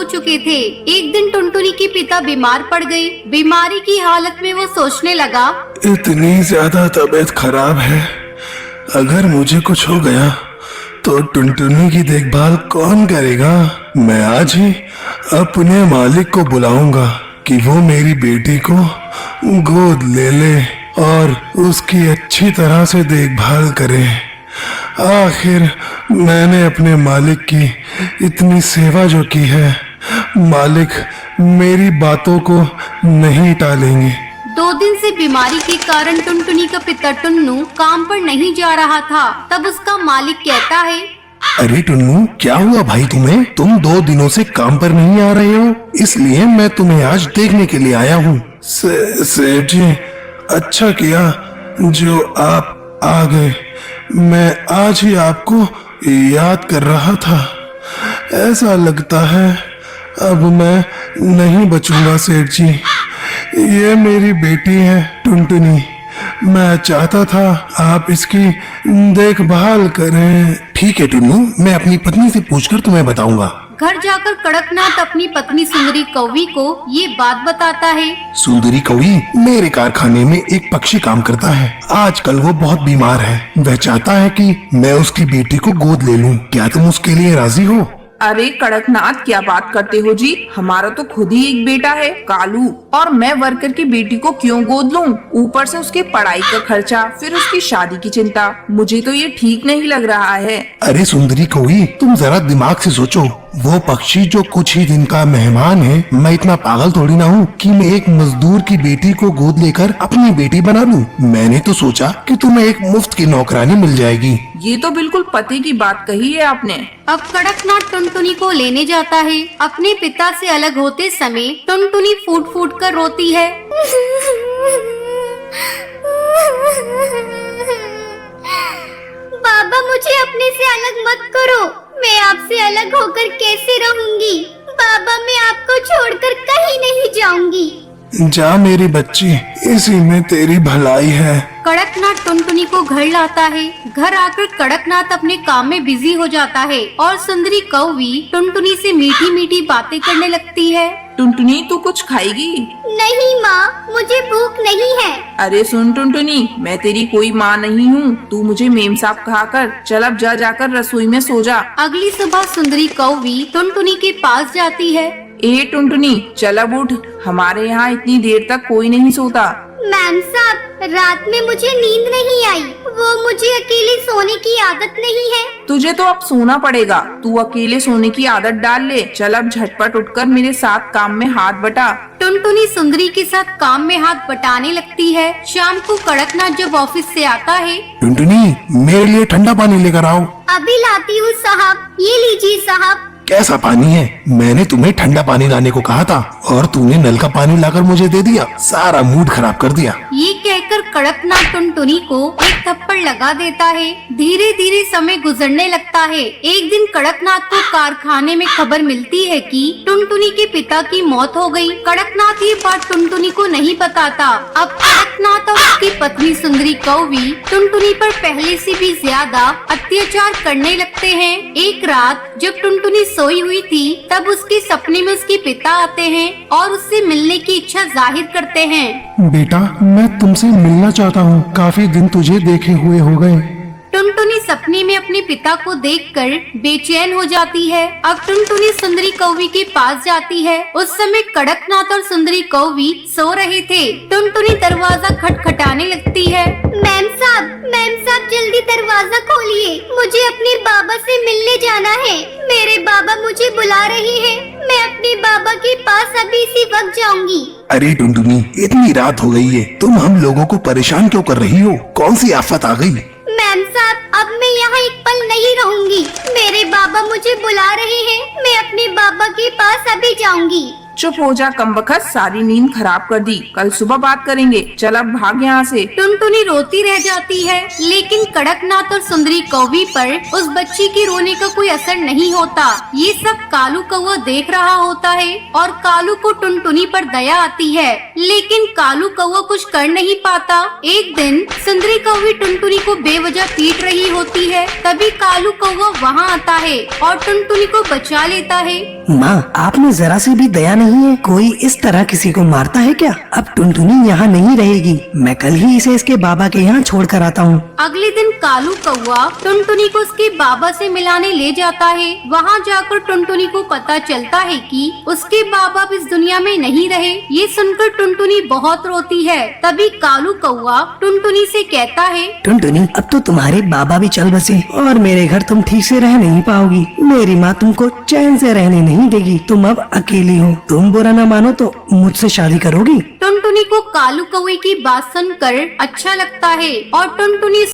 चुके थे। एक दिन टुनटुनी के पिता बीमार पड़ गए। बीमारी की हालत में वो सोचने लगा, इतनी ज्यादा तबीयत खराब है, अगर मुझे कुछ हो गया तो टुनटुनी की देखभाल कौन करेगा। मैं आज ही अपने मालिक को बुलाऊंगा कि वो मेरी बेटी को गोद ले ले और उसकी अच्छी तरह से देखभाल करे। आखिर मैंने अपने मालिक की इतनी सेवा जो की है, मालिक मेरी बातों को नहीं टालेंगे। 2 दिन से बीमारी के कारण टुनटुनी का पिता टुन्नू काम पर नहीं जा रहा था। तब उसका मालिक कहता है, अरे टुन्नू, क्या हुआ भाई तुम्हें? तुम 2 दिनों से काम पर नहीं आ रहे हो, इसलिए मैं तुम्हें आज देखने के लिए आया हूँ। सेठ जी, अच्छा किया जो आप आ गए। मैं आज ही आपको याद कर रहा था। ऐसा लगता है अब मैं नहीं बचूंगा सेठ जी। ये मेरी बेटी है टुनटुनी। मैं चाहता था आप इसकी देखभाल करें। ठीक है टुन्नू, मैं अपनी पत्नी से पूछकर तुम्हें बताऊंगा। घर जाकर कड़कनाथ अपनी पत्नी सुंदरी कौवी को ये बात बताता है। सुंदरी कौवी, मेरे कारखाने में एक पक्षी काम करता है। आजकल वो बहुत बीमार है। वह चाहता है कि मैं उसकी बेटी को गोद ले लूं। क्या तुम उसके लिए राजी हो? अरे कड़कनाथ, क्या बात करते हो जी? हमारा तो खुद ही एक बेटा है कालू, और मैं वर्कर की बेटी को क्यों गोद लूं? ऊपर से उसके पढ़ाई का खर्चा, फिर उसकी शादी की चिंता। मुझे तो ये ठीक नहीं लग रहा है। अरे सुंदरी कौवी, तुम जरा दिमाग से सोचो। वो पक्षी जो कुछ ही दिन का मेहमान है, मैं इतना पागल थोड़ी ना हूँ कि मैं एक मजदूर की बेटी को गोद लेकर अपनी बेटी बना लूं। मैंने तो सोचा कि तुम्हें एक मुफ्त की नौकरानी मिल जाएगी। ये तो बिल्कुल पते की बात कही है आपने। अब कड़कनाथ टुनटुनी को लेने जाता है। अपने पिता से अलग होते समय टुनटुनी फूट फूट कर रोती है। बाबा, मुझे अपने से अलग मत करो। मैं आपसे अलग होकर कैसे रहूंगी? बाबा, मैं आपको छोड़कर कहीं नहीं जाऊंगी। जा मेरी बच्ची, इसी में तेरी भलाई है। कड़कनाथ टुनटुनी को घर लाता है। घर आकर कड़कनाथ अपने काम में बिजी हो जाता है और सुंदरी कौवी टुनटुनी से मीठी मीठी बातें करने लगती है। टुनटुनी, तू कुछ खाएगी? नहीं माँ, मुझे भूख नहीं है। अरे सुन टुनटुनी, मैं तेरी कोई माँ नहीं हूँ। तू मुझे मेम साहब कहा कर। चल अब जा जाकर रसोई में सो जा। अगली सुबह सुंदरी कौवी टुनटुनी के पास जाती है। ए टुनटुनी, चल अब उठ। हमारे यहाँ इतनी देर तक कोई नहीं सोता। मैम साहब, रात में मुझे नींद नहीं आई। वो मुझे अकेले सोने की आदत नहीं है। तुझे तो अब सोना पड़ेगा। तू अकेले सोने की आदत डाल ले। चल अब झटपट उठकर मेरे साथ काम में हाथ बटा। टुनटुनी सुंदरी के साथ काम में हाथ बटाने लगती है। शाम को कड़कनाथ जब ऑफिस से आता है, टुनटुनी, मेरे लिए ठंडा पानी लेकर आओ। अभी लाती हूँ साहब। ये लीजिए साहब। कैसा पानी है? मैंने तुम्हें ठंडा पानी लाने को कहा था और तूने नल का पानी लाकर मुझे दे दिया। सारा मूड खराब कर दिया। ये कहकर कड़कनाथ टुनटुनी को एक थप्पड़ लगा देता है। धीरे धीरे समय गुजरने लगता है। एक दिन कड़कनाथ को कारखाने में खबर मिलती है कि टुनटुनी के पिता की मौत हो गई। कड़कनाथ ये बात टुनटुनी को नहीं बताता। अब कड़कनाथ और उसकी पत्नी सुंदरी कौवी टुनटुनी पर पहले से भी ज्यादा अत्याचार करने लगते हैं। एक रात जब टुनटुनी सोई हुई थी, तब उसके सपने में उसके पिता आते हैं और उससे मिलने की इच्छा जाहिर करते हैं। बेटा, मैं तुमसे मिलना चाहता हूँ। काफी दिन तुझे देखे हुए हो गए। टुनटुनी सपने में अपने पिता को देखकर बेचैन हो जाती है। अब टुनटुनी सुंदरी कौवी के पास जाती है। उस समय कड़कनाथ और सुंदरी कौवी सो रहे थे। टुनटुनी दरवाजा खटखटाने लगती है। मैम साहब, जल्दी दरवाजा खोलिए। मुझे अपने बाबा से मिलने जाना है। मेरे बाबा मुझे बुला रहे हैं। मैं अपने बाबा के पास अभी इसी वक्त जाऊंगी। अरे टुनटुनी, इतनी रात हो गई है, तुम हम लोगों को परेशान क्यों कर रही हो? कौन सी आफत आ गई? मैम साहब, अब मैं यहाँ एक पल नहीं रहूंगी। मेरे बाबा मुझे बुला रहे हैं। मैं अपने बाबा के पास अभी जाऊंगी। चुप हो जा कमबख्त, सारी नींद खराब कर दी। कल सुबह बात करेंगे, चल अब भाग यहाँ से। टुनटुनी रोती रह जाती है, लेकिन कड़कनाथ और सुंदरी कौवी पर उस बच्ची के रोने का कोई असर नहीं होता। ये सब कालू कौवा देख रहा होता है और कालू को टुनटुनी पर दया आती है, लेकिन कालू कौवा कुछ कर नहीं पाता। एक दिन सुंदरी कौवी टुनटुनी को बेवजह पीट रही होती है, तभी कालू कौवा वहाँ आता है और टुनटुनी को बचा लेता है। माँ, आप में जरा सी भी दया नहीं है? कोई इस तरह किसी को मारता है क्या? अब टुनटुनी यहाँ नहीं रहेगी, मैं कल ही इसे इसके बाबा के यहाँ छोड़ कर आता हूँ। अगले दिन कालू कौवा टुनटुनी को उसके बाबा से मिलाने ले जाता है। वहाँ जाकर टुनटुनी को पता चलता है कि उसके बाबा अब इस दुनिया में नहीं रहे। ये सुनकर टुनटुनी बहुत रोती है। तभी कालू कौवा टुनटुनी से कहता है, टुनटुनी, अब तो तुम्हारे बाबा भी चल बसे और मेरे घर तुम ठीक से रह नहीं पाओगी। मेरी माँ तुमको चैन से रहने नहीं देगी। तुम अब अकेली हो। तुम बुरा न मानो तो मुझसे शादी करोगी? टुनटुनी को कालू कौवे की बात सुनकर अच्छा लगता है और टुनटुनी